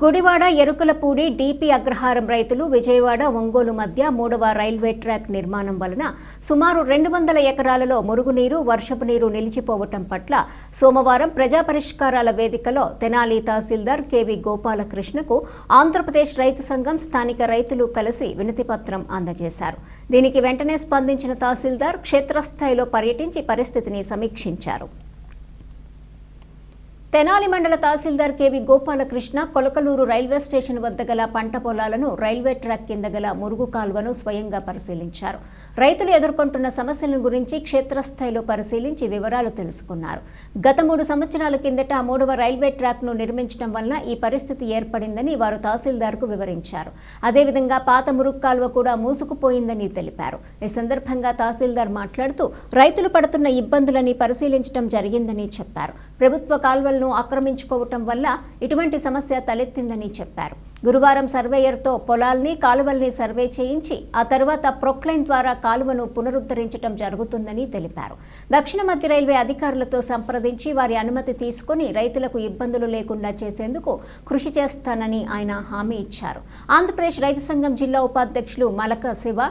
Gudivada Erukalapudi DP అగ్రహారం రైతులు విజయవాడ ఒంగోలు మధ్య 3వ రైల్వే ట్రాక్ నిర్మాణం వలన సుమారు 200 ఎకరాలలో మురుగునీరు వర్షపు నీరు నిలిచిపోవటం పట్ల సోమవారం ప్రజా పరిష్కారాల వేదికలో తెనాలి తహసీల్దార్ కేవి గోపాలకృష్ణకు ఆంధ్రప్రదేశ్ రైతు సంఘం స్థానిక రైతులు కలిసి వినతిపత్రం అందజేశారు. దీనికి వెంటనే స్పందించిన తహసీల్దార్ క్షేత్రస్థాయిలో పర్యటించి పరిస్థితిని సమీక్షించారు. తెనాలి మండల తహసీల్దార్ K V Gopalakrishna Kolakaluru railway station వద్ద గల పంట పొలాలను రైల్వే ట్రాక్ కింద గల మురుగు కాల్వను స్వయంగా పరిశీలించారు. రైతులు ఎదుర్కొంటున్న సమస్యల గురించి క్షేత్రస్థాయిలో పరిశీలించి వివరాలు తెలుసుకున్నారు. గత 3 సంవత్సరాల కిందట 3వ రైల్వే ట్రాక్ను నిర్మించడం వలన ఈ పరిస్థితి ఏర్పడిందని వారు తహసీల్దార్కు వివరించారు. అదేవిధంగా పాత మురుగు కాల్వ కూడా మూసుకుపోయిందని తెలిపారు. ఈ సందర్భంగా తహసీల్దార్ మాట్లాడుతూ రైతులు పడుతున్న ఇబ్బందులని పరిశీలించడం జరిగిందని చెప్పారు. ప్రభుత్వ కాల్వలు ఆక్రమించుకోవటం వల్ల ఇటువంటి సమస్య తలెత్తిందని చెప్పారు. గురువారం సర్వేయర్తో పొలాల్ని కాలువల్ని సర్వే చేయించి ఆ తర్వాత ప్రొక్లైన్ ద్వారా కాలువను పునరుద్ధరించడం జరుగుతుందని తెలిపారు. దక్షిణ మధ్య రైల్వే అధికారులతో సంప్రదించి వారి అనుమతి తీసుకుని రైతులకు ఇబ్బందులు లేకుండా చేసేందుకు కృషి చేస్తానని ఆయన హామీ ఇచ్చారు. ఆంధ్రప్రదేశ్ రైతు సంఘం జిల్లా ఉపాధ్యక్షులు మలక శివ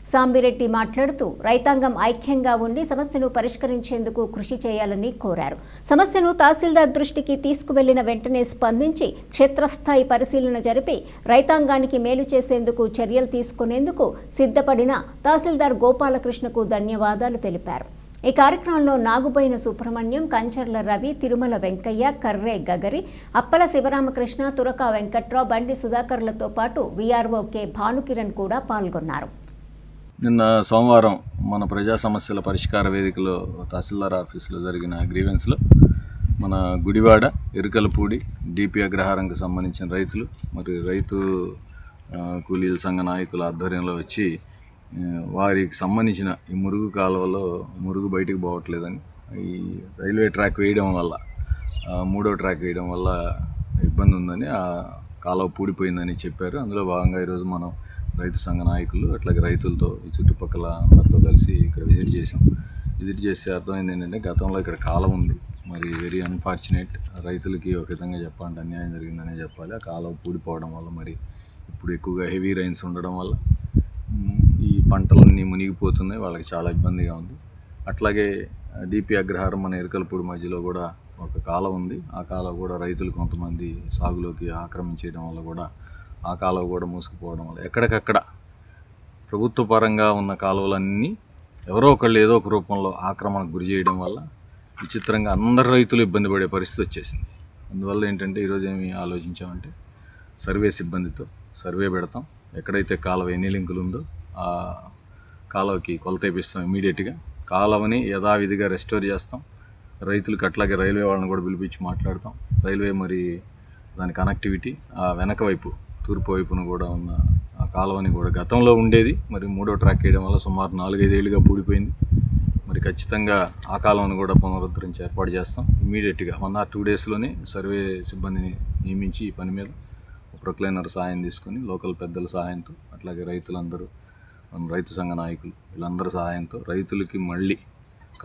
సాంబిరెడ్డి మాట్లాడుతూ రైతాంగం ఐక్యంగా ఉండి సమస్యను పరిష్కరించేందుకు కృషి చేయాలని కోరారు. సమస్యను తహసీల్దార్ దృష్టికి తీసుకువెళ్లిన వెంటనే స్పందించి క్షేత్రస్థాయి పరిశీలన జరిపి రైతాంగానికి మేలు చేసేందుకు చర్యలు తీసుకునేందుకు సిద్ధపడిన తహసీల్దార్ గోపాలకృష్ణకు ధన్యవాదాలు తెలిపారు. ఈ కార్యక్రమంలో నాగుబోయిన సుబ్రహ్మణ్యం, కంచర్ల రవి, తిరుమల వెంకయ్య, కర్రే గగరి, అప్పల శివరామకృష్ణ, తురక వెంకట్రావు, బండి సుధాకర్లతో పాటు వీఆర్ఓ కె భానుకిరణ్ కూడా పాల్గొన్నారు. నిన్న సోమవారం మన ప్రజా సమస్యల పరిష్కార వేదికలో తహసీల్దార్ ఆఫీసులో జరిగిన గ్రీవెన్స్లో మన గుడివాడ ఎరుకలపూడి డీపీ అగ్రహారంకి సంబంధించిన రైతులు మరి రైతు కూలీల సంఘ నాయకుల ఆధ్వర్యంలో వచ్చి వారికి సంబంధించిన ఈ మురుగు కాలువలో మురుగు బయటికి పోవట్లేదని, ఈ రైల్వే ట్రాక్ వేయడం వల్ల 3వ ట్రాక్ వేయడం వల్ల ఇబ్బంది ఉందని, ఆ కాలువ పూడిపోయిందని చెప్పారు. అందులో భాగంగా ఈరోజు మనం రైతు సంఘ నాయకులు అట్లాగే రైతులతో ఈ చుట్టుపక్కల అందరితో కలిసి ఇక్కడ విజిట్ చేసాం. విజిట్ చేస్తే అర్థమైంది ఏంటంటే గతంలో ఇక్కడ కాలం ఉంది, మరి వెరీ అన్ఫార్చునేట్, రైతులకి ఒక విధంగా చెప్పాలంటే అన్యాయం జరిగిందనే చెప్పాలి. ఆ కాలం పూడిపోవడం వల్ల మరి ఇప్పుడు ఎక్కువగా హెవీ రైన్స్ ఉండడం వల్ల ఈ పంటలన్నీ మునిగిపోతున్నాయి, వాళ్ళకి చాలా ఇబ్బందిగా ఉంది. అట్లాగే డీపీ అగ్రహారం మన ఎరుకలపూడి మధ్యలో కూడా ఒక కాలం ఉంది. ఆ కాలం కూడా రైతులు కొంతమంది సాగులోకి ఆక్రమించేయడం వల్ల కూడా ఆ కాలువ కూడా మూసుకుపోవడం వల్ల ఎక్కడికక్కడ ప్రభుత్వ పరంగా ఉన్న కాలువలన్నీ ఎవరో ఒకళ్ళు ఏదో ఒక రూపంలో ఆక్రమణకు గురి చేయడం వల్ల విచిత్రంగా అందరు రైతులు ఇబ్బంది పడే పరిస్థితి వచ్చేసింది. అందువల్ల ఏంటంటే ఈరోజు ఏమి ఆలోచించామంటే సర్వే సిబ్బందితో సర్వే పెడతాం, ఎక్కడైతే కాలువ ఎన్ని లింకులు ఉందో ఆ కాలువకి కొలత వేపిస్తాం. ఇమీడియట్గా కాలువని యథావిధిగా రెస్టోర్ చేస్తాం. రైతులకు అట్లాగే రైల్వే వాళ్ళని కూడా పిలిపించి మాట్లాడతాం. రైల్వే మరి దాని కనెక్టివిటీ ఆ వెనక వైపు తూర్పు వైపున కూడా ఉన్న ఆ కాలువని కూడా గతంలో ఉండేది, మరి 3వ ట్రాక్ వేయడం వల్ల సుమారు 4-5 ఏళ్ళుగా పూడిపోయింది. మరి ఖచ్చితంగా ఆ కాలువను కూడా పునరుద్ధరించి ఏర్పాటు చేస్తాం. ఇమీడియట్గా 1 or 2 డేస్లోనే సర్వే సిబ్బందిని నియమించి ఈ పని మీద ప్రొక్లైనర్ సహాయం తీసుకొని లోకల్ పెద్దల సహాయంతో అట్లాగే రైతులందరూ రైతు సంఘ నాయకులు వీళ్ళందరి సహాయంతో రైతులకి మళ్ళీ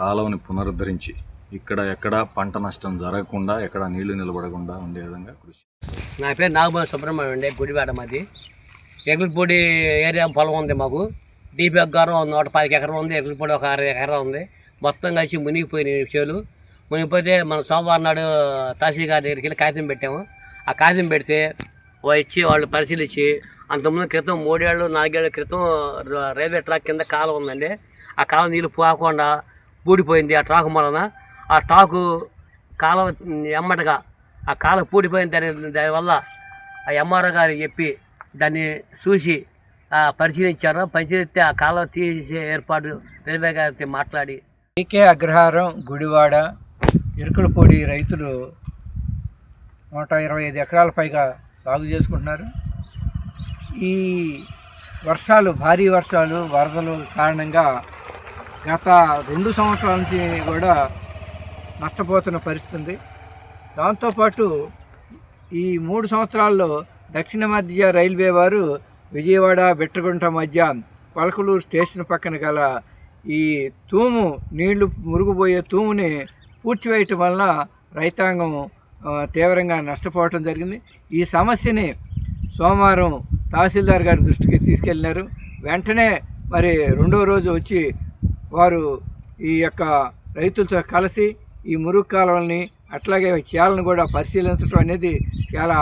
కాలువని పునరుద్ధరించి ఇక్కడ ఎక్కడ పంట నష్టం జరగకుండా, ఎక్కడ నీళ్లు నిలబడకుండా ఉండే విధంగా కృషి. నా పేరు నాగబోయిన సుబ్రహ్మణ్యం అండి. గుడివాడ మాది. ఎగులపూడి ఏరియా పొలం ఉంది మాకు. డీపీ అగ్రహారం 115 ఎకరం ఉంది, ఎగులపూడి ఒక 60 ఎకరం ఉంది. మొత్తం కలిసి మునిగిపోయినాయి చేలు. మునిగిపోతే మన సోమవారం నాడు తహసీల్ గారి దగ్గరికి వెళ్ళి కాగితం పెట్టాము. ఆ కాగితం పెడితే వచ్చి వాళ్ళు పరిశీలించి అంతకుముందు క్రితం 3 ఏళ్ళు 4 ఏళ్ళ క్రితం రైల్వే ట్రాక్ కింద కాలువ ఉందండి. ఆ కాలువ నీళ్ళు పోకుండా పూడిపోయింది. ఆ ట్రాక్ వలన ఆ ట్రాకు కాలువ ఎమ్మటగా ఆ కాలువ పూడిపోయిన దానివల్ల ఆ ఎంఆర్ఓ గారు చెప్పి దాన్ని చూసి పరిశీలించారు. పరిశీలిస్తే ఆ కాలువ తీసే ఏర్పాటు రైల్వే గారితో మాట్లాడి డీకే అగ్రహారం గుడివాడ ఎరుకలపూడి రైతులు 125 ఎకరాల పైగా సాగు చేసుకుంటున్నారు. ఈ వర్షాలు, భారీ వర్షాలు, వరదలు కారణంగా గత 2 సంవత్సరాల నుంచి కూడా నష్టపోతున్న పరిస్థితి ఉంది. దాంతోపాటు ఈ 3 సంవత్సరాల్లో దక్షిణ మధ్య రైల్వే వారు విజయవాడ బెట్టగుంట మధ్య పలకలూరు స్టేషన్ పక్కన గల ఈ తూము నీళ్లు మురుగుపోయే తూముని పూడ్చివేయటం వలన రైతాంగం తీవ్రంగా నష్టపోవటం జరిగింది. ఈ సమస్యని సోమవారం తహసీల్దార్ గారి దృష్టికి తీసుకెళ్ళినారు. వెంటనే మరి రెండో రోజు వచ్చి వారు ఈ యొక్క రైతులతో కలిసి ఈ మురుగు కాలువల్ని అట్లాగే చేలను కూడా పరిశీలించడం అనేది చాలా